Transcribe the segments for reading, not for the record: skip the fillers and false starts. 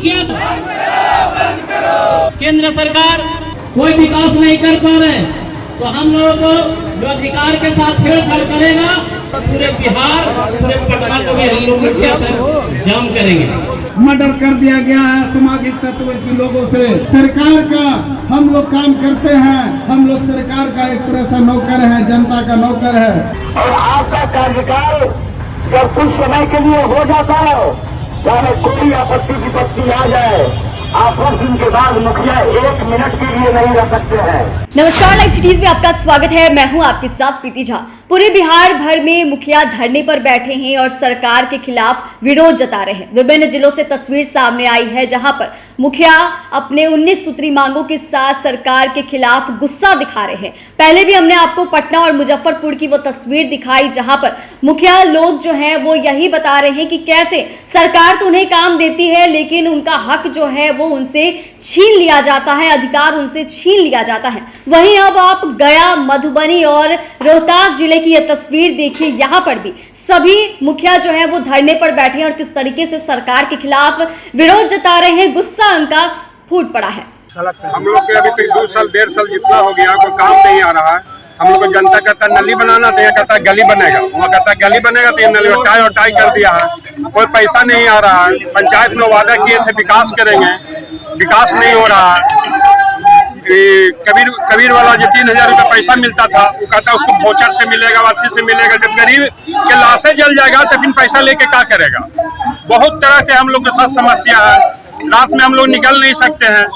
किया था। केंद्र सरकार कोई विकास नहीं कर पा रहे, तो हम लोगों को जो अधिकार के साथ छेड़छाड़ करेगा तो पूरे बिहार, पूरे पटना को भी हम लोग जाम करेंगे। मर्डर कर दिया गया है समाजिक तत्व के लोगों से। सरकार का हम लोग काम करते हैं, हम लोग सरकार का एक तरह से नौकर है, जनता का नौकर है। और आपका कार्यकाल जब कुछ समय के लिए हो जाता है, चाहे कोई आपत्ति विपत्ति आ जाए, आप उस दिन के बाद मुखिया 1 मिनट के लिए नहीं रह सकते हैं। नमस्कार, लाइव सिटीज में आपका स्वागत है। मैं हूं आपके साथ प्रीति झा। पूरे बिहार भर में मुखिया धरने पर बैठे हैं और सरकार के खिलाफ विरोध जता रहे हैं। विभिन्न जिलों से तस्वीर सामने आई है जहां पर मुखिया अपने 19 सूत्री मांगों के साथ सरकार के खिलाफ गुस्सा दिखा रहे हैं। पहले भी हमने आपको पटना और मुजफ्फरपुर की वो तस्वीर दिखाई जहां पर मुखिया लोग जो है वो यही बता रहे हैं कि कैसे सरकार तो उन्हें काम देती है लेकिन उनका हक जो है वो उनसे छीन लिया जाता है, अधिकार उनसे छीन लिया जाता है। वहीं अब आप गया, मधुबनी और रोहतास जिले की यह तस्वीर देखिए। यहाँ पर भी सभी मुखिया जो है वो धरने पर बैठे हैं और किस तरीके से सरकार के खिलाफ विरोध जता रहे हैं, गुस्सा उनका फूट पड़ा है। हम लोग के अभी तक 2 साल 1.5 साल जितना हो गया, कोई काम नहीं आ रहा है। हम लोग को जनता कहता है नली बनाना, तो यह कहता है गली बनेगा, वहाँ कहता है गली बनेगा, तो ये नली टाई और टाई कर दिया है। कोई पैसा नहीं आ रहा है। पंचायत में वादा किए थे विकास करेंगे, विकास नहीं हो रहा है। कबीर वाला जो 3000 रुपये पैसा मिलता था, वो कहता है उसको वोचर से मिलेगा, वापसी से मिलेगा। जब गरीब के लाशें जल जाएगा तो फिर पैसा लेके क्या करेगा। बहुत तरह के हम लोग के साथ समस्या है। रात में हम लोग निकल नहीं सकते हैं।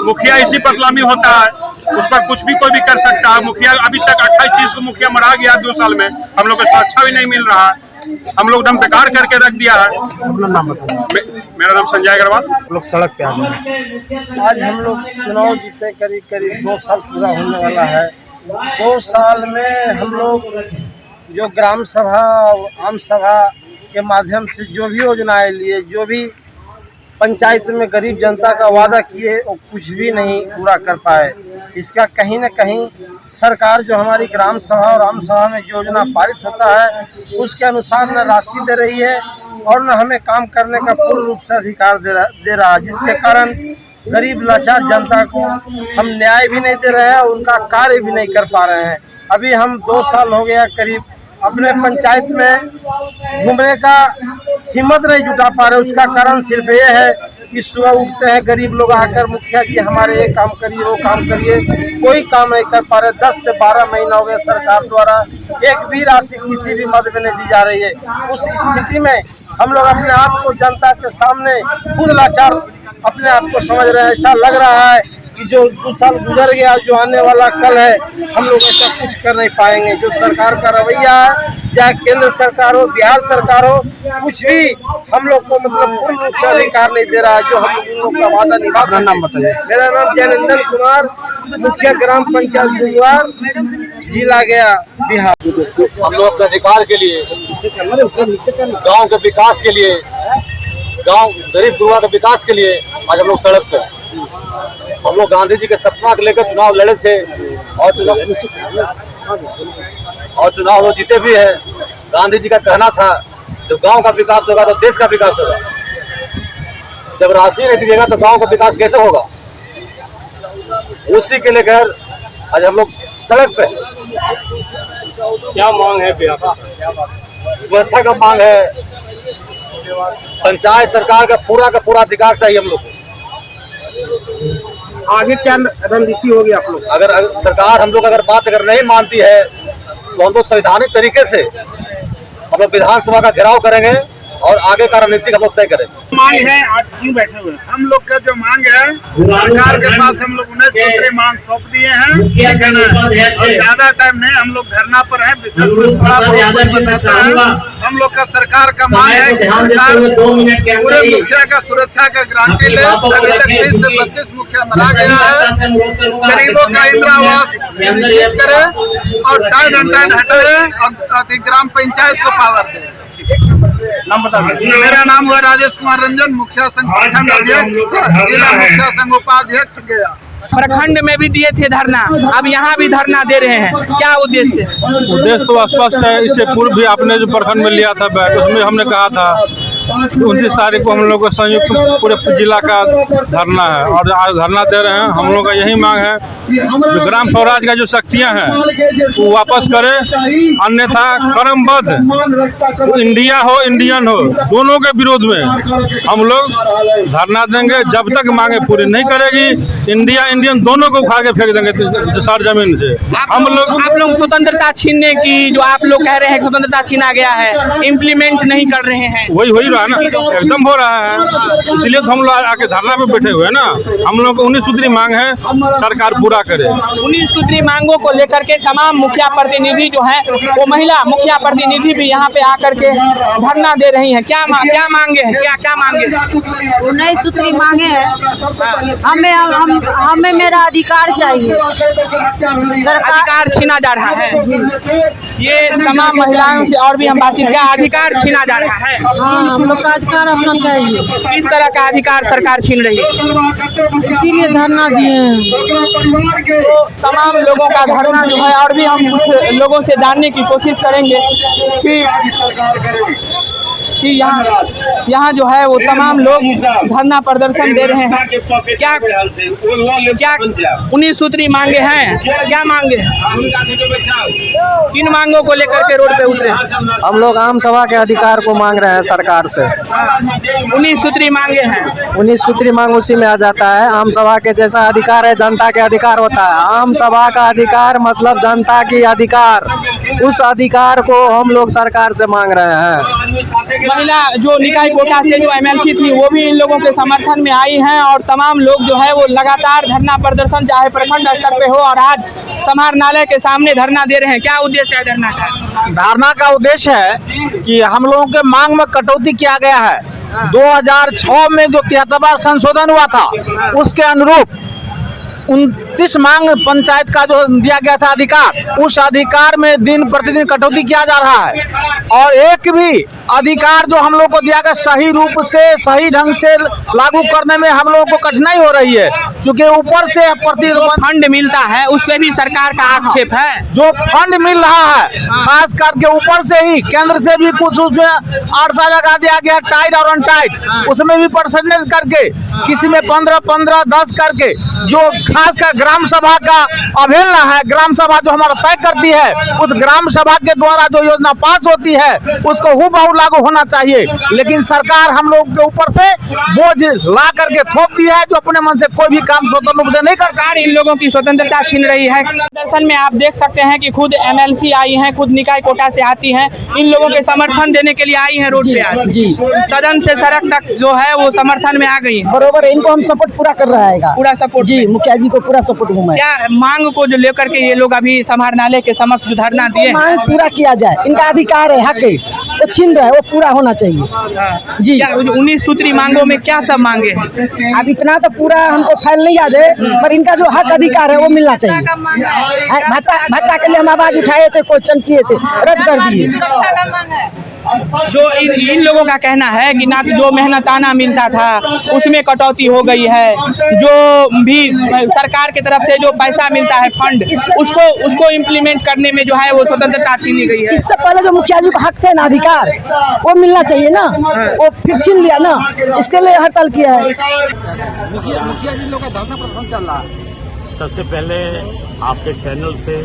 मुखिया इसी पर गुलामी होता है, उस पर कुछ भी कोई भी कर सकता है। मुखिया अभी तक 28-30 को मुखिया मरा गया 2 साल में, हम लोग को सुरक्षा भी नहीं मिल रहा है। हम लोग दम बेकार करके रख दिया है। अपना नाम बताइए। मेरा नाम संजय अग्रवाल। लोग सड़क पे आ गए। आज हम लोग चुनाव जीते करीब 2 साल पूरा होने वाला है। 2 साल में हम लोग जो ग्राम सभा, आम सभा के माध्यम से जो भी योजनाएं लिए, जो भी पंचायत में गरीब जनता का वादा किए, वो कुछ भी नहीं पूरा कर पाए। इसका कहीं न कहीं सरकार जो हमारी ग्राम सभा और आम सभा में योजना पारित होता है, उसके अनुसार न राशि दे रही है और न हमें काम करने का पूर्ण रूप से अधिकार दे रहा है, जिसके कारण गरीब लाचार जनता को हम न्याय भी नहीं दे रहे हैं और उनका कार्य भी नहीं कर पा रहे हैं। अभी हम 2 साल हो गया करीब अपने पंचायत में घूमने का हिम्मत नहीं जुटा पा रहे। उसका कारण सिर्फ ये है कि सुबह उठते हैं गरीब लोग आकर, मुखिया जी हमारे ये काम करिए, वो काम करिए, कोई काम नहीं कर पा रहे। 10 से 12 महीना हो गए सरकार द्वारा एक भी राशि किसी भी मद में नहीं दी जा रही है। उस स्थिति में हम लोग अपने आप को जनता के सामने खुद लाचार अपने आप को समझ रहे हैं। ऐसा लग रहा है कि जो 2 साल गुजर गया, जो आने वाला कल है, हम लोग ऐसा कुछ कर नहीं पाएंगे। जो सरकार का रवैया है, चाहे केंद्र सरकार हो, बिहार सरकार हो, कुछ भी हम लोग को मतलब पूर्ण रूप से अधिकार नहीं दे रहा है जो हम लोग का वादा निभा। नाम बताइए। मेरा नाम जयनंदन कुमार, मुखिया ग्राम पंचायत गुरुवार, जिला गया, बिहार। हम लोग अपने अधिकार के लिए, गांव के विकास के लिए, गांव गरीब गुरुआ के विकास के लिए आज हम लोग सड़क पे। हम लोग गांधी जी के सपना को लेकर चुनाव लड़े थे और चुनाव लोग जीते भी है। गांधी जी का कहना था जब गांव का विकास होगा तो देश का विकास होगा। जब राशि नहीं दीजिएगा तो गांव का विकास कैसे होगा। उसी के लेकर आज हम लोग सड़क पे। क्या मांग है सुरक्षा का मांग है, पंचायत सरकार का पूरा अधिकार चाहिए हम लोग को। आगे क्या रणनीति होगी आप लोग? अगर सरकार हम लोग अगर बात नहीं मानती है तो हम लोग संवैधानिक तरीके से हम लोग विधानसभा का घेराव करेंगे और आगे का रणनीति हम लोग तय करेंगे। मांग है, आज क्यों बैठे हुए? हम लोग का जो मांग है, सरकार के पास हम लोग 19 सूत्री मांग सौंप दिए हैं, ठीक है ना। और ज्यादा टाइम नहीं, हम लोग धरना पर हैं। विशेष में थोड़ा बहुत कुछ बताता है। हम लोग का सरकार का मांग है कि सरकार पूरे मुखिया का सुरक्षा का गारंटी ले। अभी तक 30 से 32 मुखिया मरा गया है। गरीबों का इंदिरा आवास सुनिश्चित करे और टाइट एंड टाइट हटाए और ग्राम पंचायत को पावर दे। नाम बता दीजिए। मेरा नाम हुआ राजेश कुमार रंजन, मुखिया संघ प्रखंड अध्यक्ष, जिला मुखिया संघ उपाध्यक्ष गया। प्रखंड में भी दिए थे धरना, अब यहाँ भी धरना दे रहे हैं, क्या उद्देश्य है? उद्देश्य तो स्पष्ट है। इससे पूर्व भी आपने जो प्रखंड में लिया था बैठ, उसमें हमने कहा था 29 तारीख को हम लोग का संयुक्त पूरे जिला का धरना है और आज धरना दे रहे हैं। हम लोग का यही मांग है जो ग्राम स्वराज का जो शक्तियां हैं वो वापस करे, अन्यथा क्रमबद्ध इंडिया हो इंडियन हो दोनों के विरोध में हम लोग धरना देंगे जब तक मांगे पूरी नहीं करेगी। इंडिया इंडियन दोनों को उखाड़ के फेंक देंगे सर जमीन से। आप लोग स्वतंत्रता छीनने की जो आप लोग कह रहे हैं स्वतंत्रता छीना गया है, इम्प्लीमेंट नहीं कर रहे हैं। वही हो ही रहा है ना, एकदम हो रहा है। इसलिए तो हम लोग आके धरना पे बैठे हुए हैं ना। हम लोग को 19 सूत्री मांग है, सरकार पूरा करे। 19 सूत्री मांगों को लेकर के तमाम मुखिया प्रतिनिधि जो है वो महिला मुखिया प्रतिनिधि भी यहाँ पे आकर के धरना दे रही हैं। क्या मांगे हैं, क्या मांगे? 19 सूत्री मांगे हैं। हमें मेरा अधिकार चाहिए। अधिकार छीना जा रहा है। ये तमाम महिलाओं से और भी हम बातचीत किया, अधिकार छीना जा रहा है। हाँ, हम लोग का अधिकार अपना चाहिए। किस तरह का अधिकार सरकार छीन रही है? इसीलिए धरना दिए हैं। तो तमाम लोगों का धरना जो है और भी हम कुछ लोगों से जानने की कोशिश करेंगे कि यहाँ जो है वो तमाम लोग धरना प्रदर्शन दे रहे हैं। क्या 19 सूत्री मांगे हैं? क्या मांगे हैं? किन मांगों को लेकर के रोड पे उतरे? हम लोग आम सभा के अधिकार को मांग रहे हैं सरकार से। 19 सूत्री मांगे हैं। 19 सूत्री मांग उसी में आ जाता है। आम सभा के जैसा अधिकार है, जनता के अधिकार होता है। आम सभा का अधिकार मतलब जनता की अधिकार, उस अधिकार को हम लोग सरकार से मांग रहे हैं। महिला जो निकाय कोटा से जो MLC थी वो भी इन लोगों के समर्थन में आई हैं और तमाम लोग जो है वो लगातार धरना प्रदर्शन चाहे प्रखंड स्तर पे हो और आज समाहरणालय के सामने धरना दे रहे हैं। क्या उद्देश्य है धरना का? धरना का उद्देश्य है कि हम लोगों के मांग में कटौती किया गया है। 2006 में जो 73वां संशोधन हुआ था उसके अनुरूप 29 मांग पंचायत का जो दिया गया था अधिकार, उस अधिकार में दिन प्रतिदिन कटौती किया जा रहा है और एक भी अधिकार जो हम लोग को दिया गया सही रूप से सही ढंग से लागू करने में हम लोगों को कठिनाई हो रही है, क्योंकि ऊपर से फंड मिलता है उस पे भी सरकार का आक्षेप है। जो फंड मिल रहा है खास करके ऊपर से ही, केंद्र से भी कुछ उसमें 8 लगा दिया गया टाइट और अनटाइट, उसमें भी परसेंटेज करके किसी में 15-15, 10 करके, जो खासकर ग्राम सभा का अवहेलना है। ग्राम सभा जो हमारा तय करती है उस ग्राम सभा के द्वारा जो योजना पास होती है उसको हुबहू लागू होना चाहिए, लेकिन सरकार हम लोग के ऊपर से बोझ ला करके थोप दी है जो अपने मन से कोई भी काम स्वतंत्र रूप से नहीं करता। इन लोगों की स्वतंत्रता छीन रही है। प्रदर्शन में आप देख सकते हैं कि खुद MLC आई हैं, खुद निकाय कोटा से आती हैं, इन लोगों के समर्थन देने के लिए आई हैं रोड पे आज। जी, सदन से सड़क तक जो है वो समर्थन में आ गई। बरोबर, इनको हम सपोर्ट पूरा कर रहा है, पूरा सपोर्ट जी, मुखिया जी को पूरा सपोर्ट हूँ मैं। क्या मांग को जो लेकर के ये लोग अभी समाहरणालय के समक्ष धरना दिए? मांग पूरा किया जाए, इनका अधिकार है, हक है, वो छीन रहे हैं, वो पूरा होना चाहिए। जी, 19 सूत्री मांगों में क्या सब मांगे? अब इतना तो पूरा हमको फाइल नहीं याद है, पर इनका जो हक अधिकार है वो मिलना चाहिए। भत्ता के लिए हम आवाज उठाए थे, क्वेश्चन किए थे, रद्द कर दिए। जो इन लोगों का कहना है कि ना जो मेहनताना मिलता था उसमें कटौती हो गई है, जो भी सरकार की तरफ से जो पैसा मिलता है फंड उसको इम्प्लीमेंट करने में जो है वो स्वतंत्रता छीनी गई है। इससे पहले जो मुखिया जी को हक थे ना, अधिकार, वो मिलना चाहिए ना, वो फिर छीन लिया ना, इसके लिए हड़ताल किया है। मुखिया जी लोग का धरना प्रदर्शन चल रहा है। सबसे पहले आपके चैनल से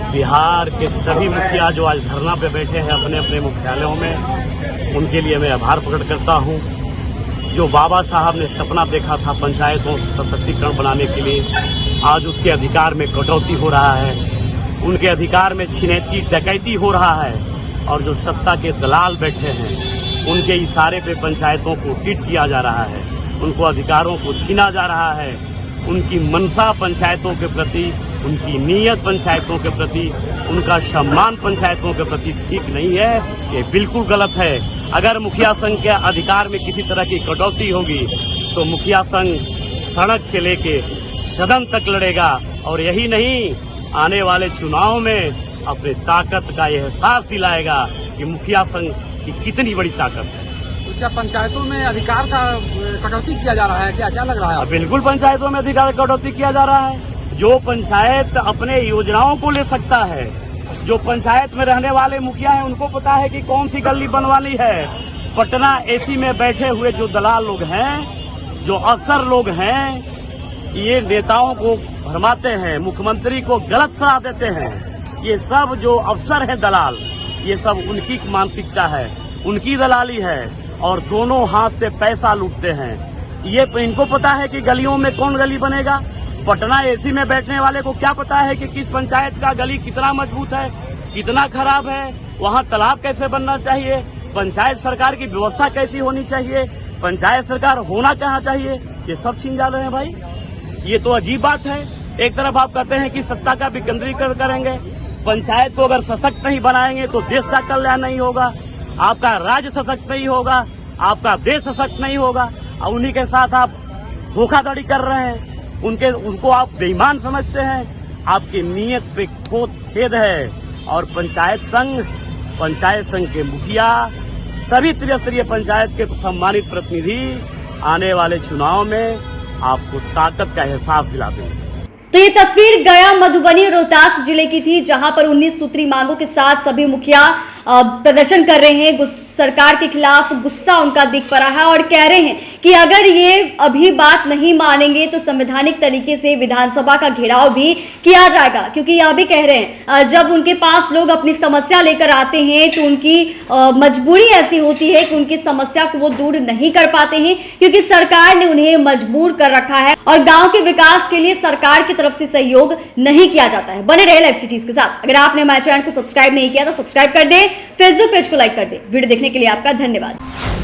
बिहार के सभी मुखिया जो आज धरना पे बैठे हैं अपने अपने मुख्यालयों में, उनके लिए मैं आभार प्रकट करता हूं। जो बाबा साहब ने सपना देखा था पंचायतों सशक्तिकरण बनाने के लिए, आज उसके अधिकार में कटौती हो रहा है, उनके अधिकार में छिनैती डकैती हो रहा है और जो सत्ता के दलाल बैठे हैं उनके इशारे पे पंचायतों को टिट किया जा रहा है, उनको अधिकारों को छीना जा रहा है। उनकी मनसा पंचायतों के प्रति, उनकी नीयत पंचायतों के प्रति, उनका सम्मान पंचायतों के प्रति ठीक नहीं है, ये बिल्कुल गलत है। अगर मुखिया संघ के अधिकार में किसी तरह की कटौती होगी तो मुखिया संघ सड़क से लेके सदन तक लड़ेगा और यही नहीं, आने वाले चुनाव में अपने ताकत का एहसास दिलाएगा कि मुखिया संघ की कितनी बड़ी ताकत है। क्या पंचायतों में अधिकार का कटौती किया जा रहा है? क्या लग रहा है? बिल्कुल पंचायतों में अधिकार कटौती किया जा रहा है। जो पंचायत अपने योजनाओं को ले सकता है, जो पंचायत में रहने वाले मुखिया हैं उनको पता है कि कौन सी गली बनवानी है, पटना एसी में बैठे हुए जो दलाल लोग हैं, जो अफसर लोग हैं, ये नेताओं को भरमाते हैं, मुख्यमंत्री को गलत सलाह देते हैं। ये सब जो अफसर हैं दलाल, ये सब उनकी मानसिकता है, उनकी दलाली है और दोनों हाथ से पैसा लूटते हैं। ये इनको पता है कि गलियों में कौन गली बनेगा। पटना एसी में बैठने वाले को क्या पता है कि किस पंचायत का गली कितना मजबूत है, कितना खराब है, वहाँ तालाब कैसे बनना चाहिए, पंचायत सरकार की व्यवस्था कैसी होनी चाहिए, पंचायत सरकार होना कहाँ चाहिए, ये सब छीन जा रहे हैं भाई। ये तो अजीब बात है। एक तरफ आप कहते हैं कि सत्ता का विकेंद्रीकरण करेंगे, पंचायत को अगर सशक्त नहीं बनाएंगे तो देश का कल्याण नहीं होगा, आपका राज्य सशक्त नहीं होगा, आपका देश सशक्त नहीं होगा। और उन्हीं के साथ आप धोखाधड़ी कर रहे हैं, उनको आप बेईमान समझते हैं। आपकी नीयत पे खेद है। और पंचायत संघ के मुखिया, सभी त्रिस्तरीय पंचायत के सम्मानित प्रतिनिधि आने वाले चुनाव में आपको ताकत का एहसास दिलाते हैं। तो ये तस्वीर गया, मधुबनी और रोहतास जिले की थी, जहां पर 19 सूत्री मांगों के साथ सभी मुखिया प्रदर्शन कर रहे हैं। सरकार के खिलाफ गुस्सा उनका दिख पड़ा है और कह रहे हैं कि अगर ये अभी बात नहीं मानेंगे तो संवैधानिक तरीके से विधानसभा का घेराव भी किया जाएगा। क्योंकि यह भी कह रहे हैं जब उनके पास लोग अपनी समस्या लेकर आते हैं तो उनकी मजबूरी ऐसी होती है कि उनकी समस्या को वो दूर नहीं कर पाते हैं, क्योंकि सरकार ने उन्हें मजबूर कर रखा है और गाँव के विकास के लिए सरकार की तरफ से सहयोग नहीं किया जाता है। बने रहे लाइव सिटीज के साथ। अगर आपने हमारे चैनल को सब्सक्राइब नहीं किया तो सब्सक्राइब कर दें, फेसबुक पेज को लाइक कर दें। वीडियो देखने के लिए आपका धन्यवाद।